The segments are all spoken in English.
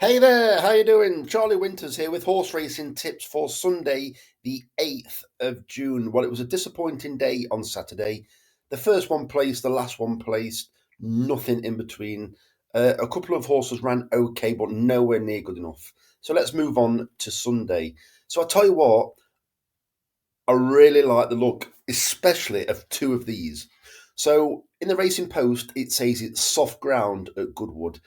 Hey there, how you doing? Charlie Winters here with horse racing tips for Sunday, the 8th of June. Well, it was a disappointing day on Saturday. The first one placed, the last one placed, nothing in between. A couple of horses ran okay, but nowhere near good enough. So let's move on to Sunday. So I tell you what, I really like the look, especially of two of these. So in the Racing Post, it says it's soft ground at Goodwood.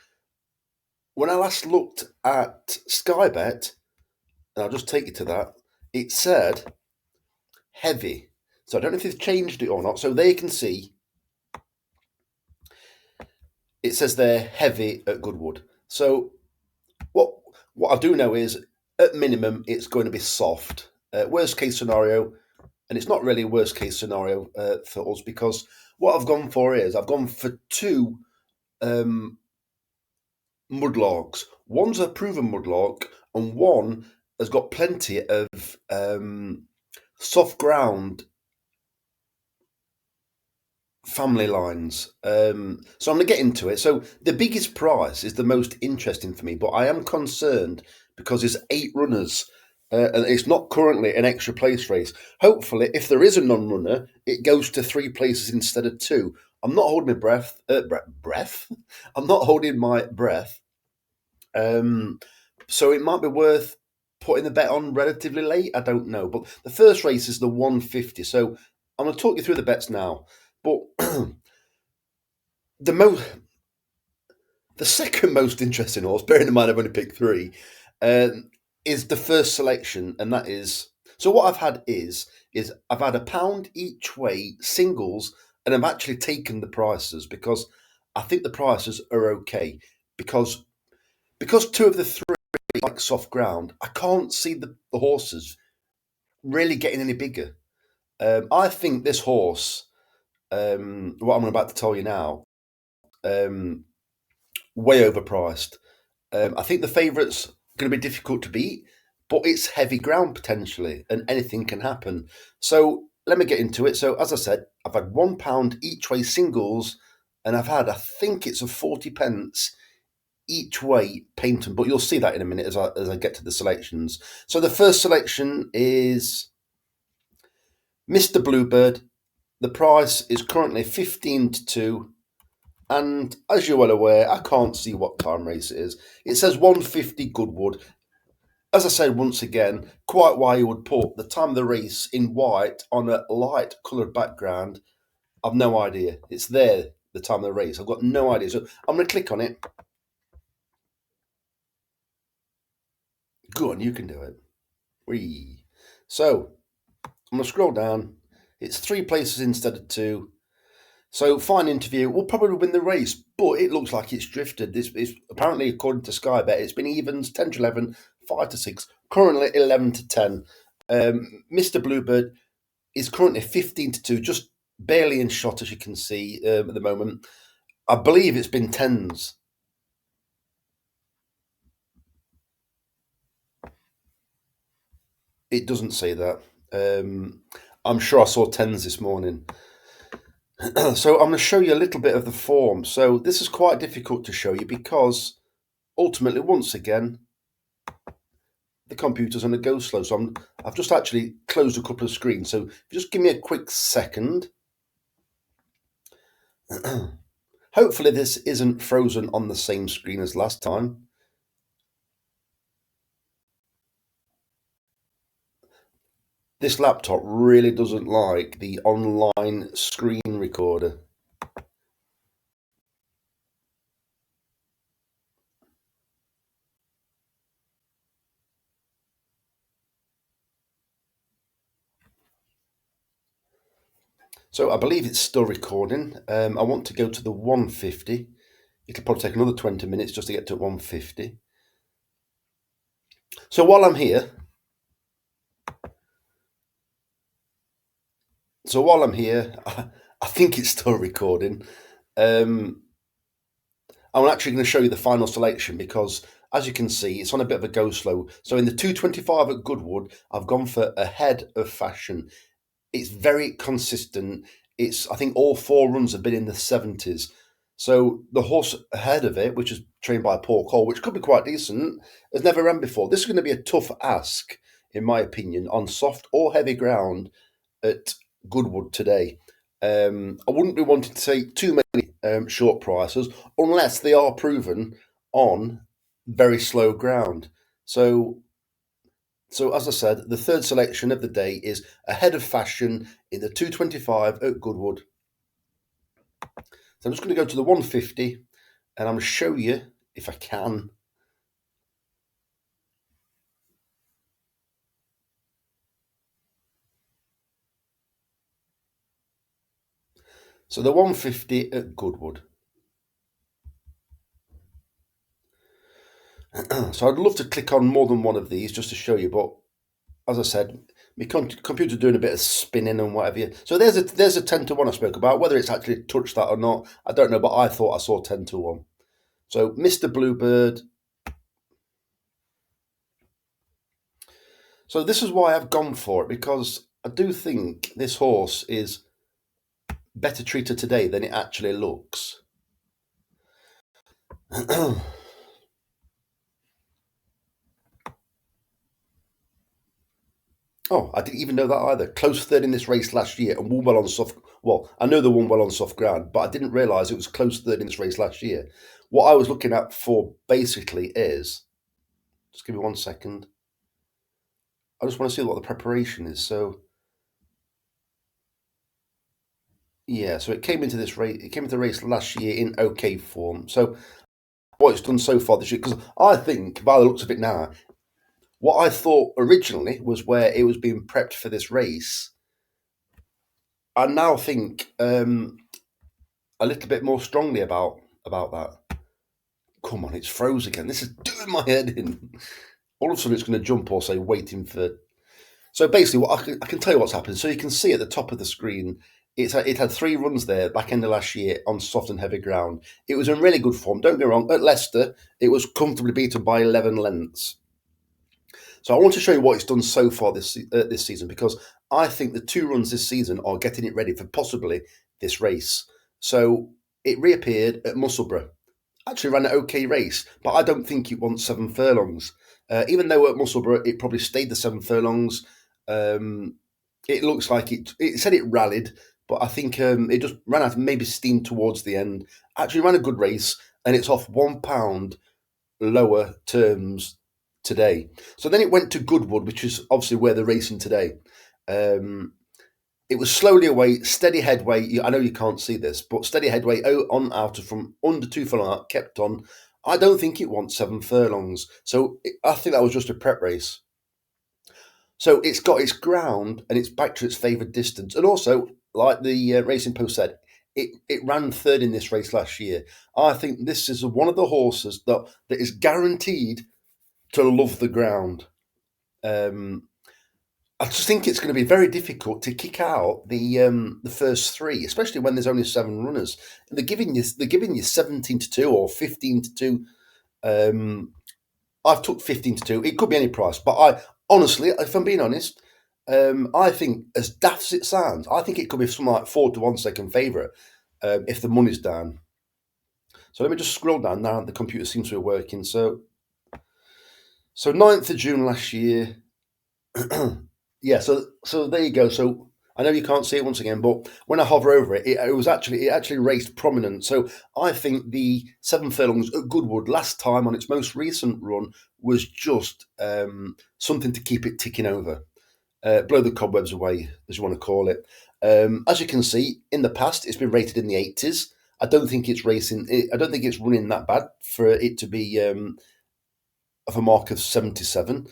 When I last looked at Sky Bet, and I'll just take you to that, it said heavy. So I don't know if they've changed it or not. So there you can see it says they're heavy at Goodwood. So what what I do know is at minimum it's going to be soft. Worst case scenario, and it's not really a worst case scenario for us because what I've gone for is I've gone for two um, mudlarks. One's a proven mudlark, and one has got plenty of soft ground family lines. So I'm going to get into it. So the biggest prize is the most interesting for me, but I am concerned because there's 8 runners. And it's not currently an extra place race. Hopefully, if there is a non-runner, it goes to 3 places instead of 2. I'm not holding my breath. Breath. I'm not holding my breath. Um, so it might be worth putting the bet on relatively late. I don't know, but the first race is the 150. So I'm going to talk you through the bets now. But the most, the second most interesting horse, bearing in mind I've only picked three, is the first selection, and that is so. What I've had is I've had £1 each way singles, and I've actually taken the prices because I think the prices are okay because two of the three like soft ground. I can't see the horses really getting any bigger. I think this horse, what I'm about to tell you now, um, way overpriced. I think the favourite's going to be difficult to beat, but it's heavy ground potentially, and anything can happen. So let me get into it. So as I said, I've had £1 each way singles, and I've had I think it's a 40 pence each way Paynton, but you'll see that in a minute as I get to the selections. So the first selection is Mister Bluebird. The price is currently 15 to 2. And as you're well aware, I can't see what time race it is. It says 150 Goodwood. As I said once again, quite why you would put the time of the race in white on a light coloured background, I've no idea. It's there, the time of the race. I've got no idea. So I'm going to click on it. Go on, you can do it. Whee. So I'm going to scroll down. It's 3 places instead of 2. So fine interview. Will probably win the race, but it looks like it's drifted. This is apparently according to Sky Bet, it's been evens 10 to 11, 5 to 6, currently 11 to 10. Mister Bluebird is currently 15 to 2, just barely in shot as you can see at the moment. I believe it's been tens. It doesn't say that. I'm sure I saw tens this morning. So I'm going to show you a little bit of the form. So this is quite difficult to show you because ultimately, once again, the computer's going to go slow. So I've just actually closed a couple of screens. So just give me a quick second. Hopefully this isn't frozen on the same screen as last time. This laptop really doesn't like the online screen recorder. So I believe it's still recording. I want to go to the 150. It'll probably take another 20 minutes just to get to 150. So while I'm here, I think it's still recording. I'm actually going to show you the final selection because, as you can see, it's on a bit of a go slow. So in the 225 at Goodwood, I've gone for a head of fashion. It's very consistent. I think all 4 runs have been in the 70s. So the horse ahead of it, which is trained by Paul Cole, which could be quite decent, has never ran before. This is going to be a tough ask, in my opinion, on soft or heavy ground at Goodwood today. I wouldn't be wanting to take too many short prices unless they are proven on very slow ground. So, so as I said, the third selection of the day is ahead of fashion in the 225 at Goodwood. So I'm just going to go to the 150 and I'm going to show you, if I can. So the 150 at Goodwood. So I'd love to click on more than one of these just to show you, but as I said, my computer doing a bit of spinning and whatever. So there's a 10 to 1 I spoke about. Whether it's actually touched that or not, I don't know, but I thought I saw 10 to 1. So Mister Bluebird. So this is why I've gone for it, because I do think this horse is better treated today than it actually looks. Oh, I didn't even know that either. Close third in this race last year and won well on soft. Well, I know they won well on soft ground, but I didn't realise it was close third in this race last year. What I was looking at for basically is, just give me 1 second. I just want to see what the preparation is. So, yeah, so it came into this race. It came into the race last year in okay form. So, what it's done so far this year, because I think by the looks of it now, what I thought originally was where it was being prepped for this race. I now think a little bit more strongly about that. Come on, it's froze again. This is doing my head in. All of a sudden, it's going to jump or say waiting for. So basically, what I can tell you what's happened. So you can see at the top of the screen, it had 3 runs there back end of last year on soft and heavy ground. It was in really good form. Don't get me wrong. At Leicester, it was comfortably beaten by 11 lengths. So I want to show you what it's done so far this season, because I think the 2 runs this season are getting it ready for possibly this race. So it reappeared at Musselburgh. Actually ran an okay race, but I don't think it won 7 furlongs. Even though at Musselburgh it probably stayed the 7 furlongs, it looks like it said it rallied, but I think it just ran out of maybe steam towards the end. Actually ran a good race, and it's off £1 lower terms today. So then it went to Goodwood, which is obviously where they're racing today. It was slowly away, steady headway. I know you can't see this, but steady headway on out from under 2 furlong, kept on. I don't think it wants 7 furlongs. So I think that was just a prep race. So it's got its ground and it's back to its favoured distance. And also, like the Racing Post said, it ran third in this race last year. I think this is one of the horses that is guaranteed to love the ground. I just think it's going to be very difficult to kick out the first 3, especially when there's only 7 runners. And they're giving you 17 to 2 or 15 to 2. I've took 15 to 2. It could be any price, but I honestly, if I'm being honest, I think as daft as it sounds, I think it could be something like 4 to 1 second favourite if the money's down. So let me just scroll down now. The computer seems to be working. So 9th of June last year. Yeah, so there you go. So I know you can't see it once again, but when I hover over it, it actually raced prominent. So I think the 7 furlongs at Goodwood last time on its most recent run was just something to keep it ticking over, blow the cobwebs away, as you want to call it. As you can see, in the past, it's been rated in the 80s. I don't think it's racing. I don't think it's running that bad for it to be of a mark of 77.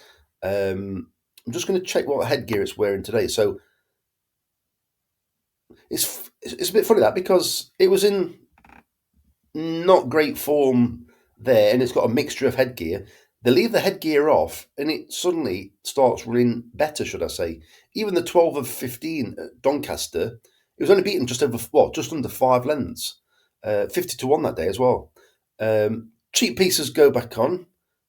I'm just going to check what headgear it's wearing today. So it's a bit funny that, because it was in not great form there, and it's got a mixture of headgear. They leave the headgear off, and it suddenly starts running better, should I say? Even the 12 of 15 at Doncaster, it was only beaten just under 5 lengths, 50 to 1 that day as well. Cheap pieces go back on.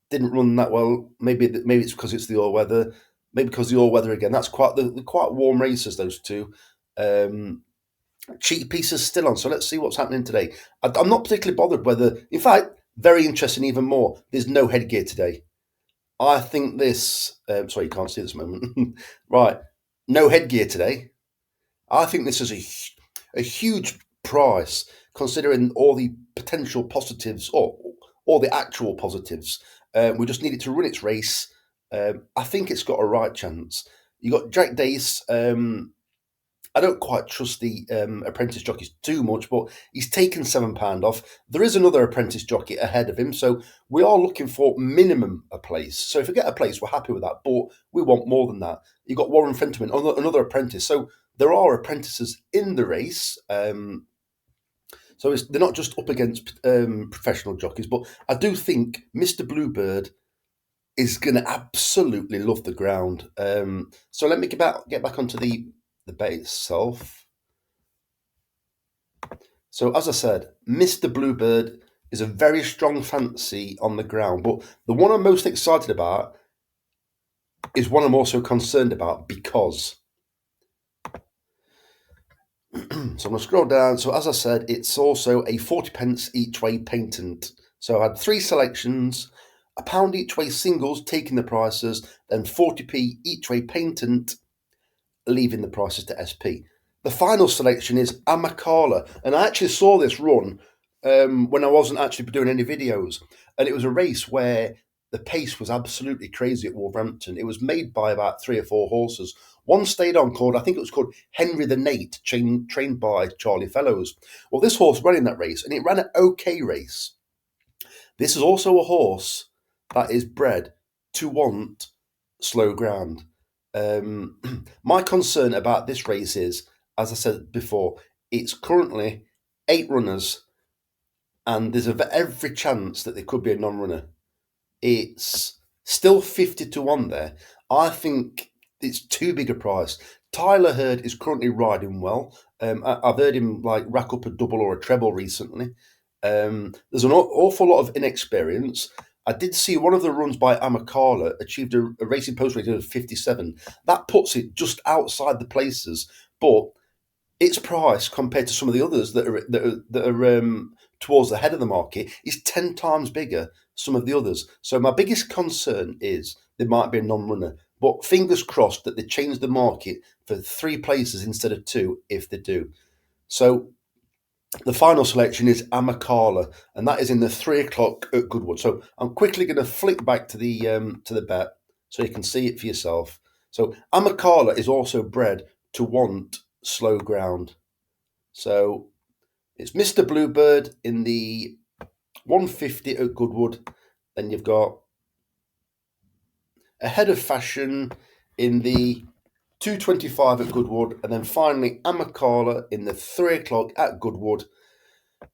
Didn't run that well. Maybe it's because it's the all weather. Maybe because the all weather again. That's quite the quite warm races, those two. cheap pieces still on. So let's see what's happening today. I'm not particularly bothered whether, in fact, very interesting even more. There's no headgear today. I think this. Sorry, you can't see this moment. Right, no headgear today. I think this is a huge price considering all the potential positives or all the actual positives. We just need it to run its race. I think it's got a right chance. You got Jack Dace. I don't quite trust the apprentice jockeys too much, but he's taken £7 off. There is another apprentice jockey ahead of him, so we are looking for minimum a place. So if we get a place, we're happy with that, but we want more than that. You've got Warren Fenterman, another apprentice. So there are apprentices in the race. So they're not just up against professional jockeys, but I do think Mister Bluebird is going to absolutely love the ground. So let me get back onto the bet itself. So as I said, Mister Bluebird is a very strong fancy on the ground, but the one I'm most excited about is one I'm also concerned about because. So I'm going to scroll down. So as I said, it's also a 40 pence each way patent. So I had 3 selections, £1 each way singles taking the prices, then 40p each way patent leaving the prices to SP. The final selection is Amakala, and I actually saw this run when I wasn't actually doing any videos, and it was a race where the pace was absolutely crazy at Wolverhampton. It was made by about 3 or 4 horses. One stayed on called, I think it was called Henry the Nate, trained by Charlie Fellows. Well, this horse ran in that race, and it ran an okay race. This is also a horse that is bred to want slow ground. My concern about this race is, as I said before, it's currently 8 runners, and there's every chance that there could be a non-runner. It's still 50-1 there. I think it's too big a price. Tyler Hurd is currently riding well. I've heard him rack up a double or a treble recently. There's an awful lot of inexperience. I did see one of the runs by Amakala achieved a racing post rating of 57. That puts it just outside the places, but its price compared to some of the others that are towards the head of the market is 10 times bigger. Some of the others. So my biggest concern is there might be a non-runner, but fingers crossed that they change the market for 3 places instead of 2 if they do. So the final selection is Amakala, and that is in the 3 o'clock at Goodwood. So I'm quickly going to flick back to the bet so you can see it for yourself. So Amakala is also bred to want slow ground. So it's Mister Bluebird in the 150 at Goodwood. Then you've got Ahead of Fashion in the 225 at Goodwood, and then finally Amakala in the 3 o'clock at Goodwood.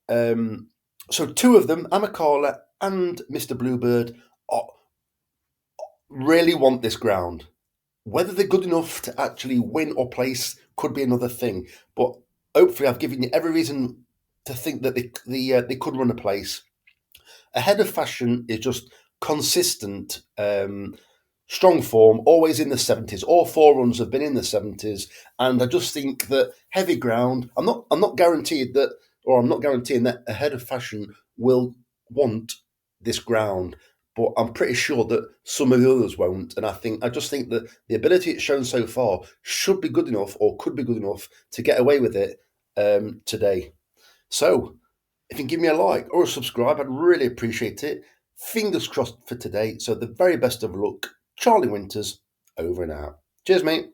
So 2 of them, Amakala and Mister Bluebird, really want this ground. Whether they're good enough to actually win or place could be another thing. But hopefully, I've given you every reason to think that they could run a place. Ahead of Fashion is just consistent, strong form, always in the 70s. All 4 runs have been in the 70s, and I just think that heavy ground. I'm not guaranteed that, or I'm not guaranteeing that Ahead of Fashion will want this ground, but I'm pretty sure that some of the others won't. And I just think that the ability it's shown so far should be good enough, or could be good enough, to get away with it today. So if you can give me a like or a subscribe, I'd really appreciate it. Fingers crossed for today. So the very best of luck. Charlie Winters, over and out. Cheers, mate.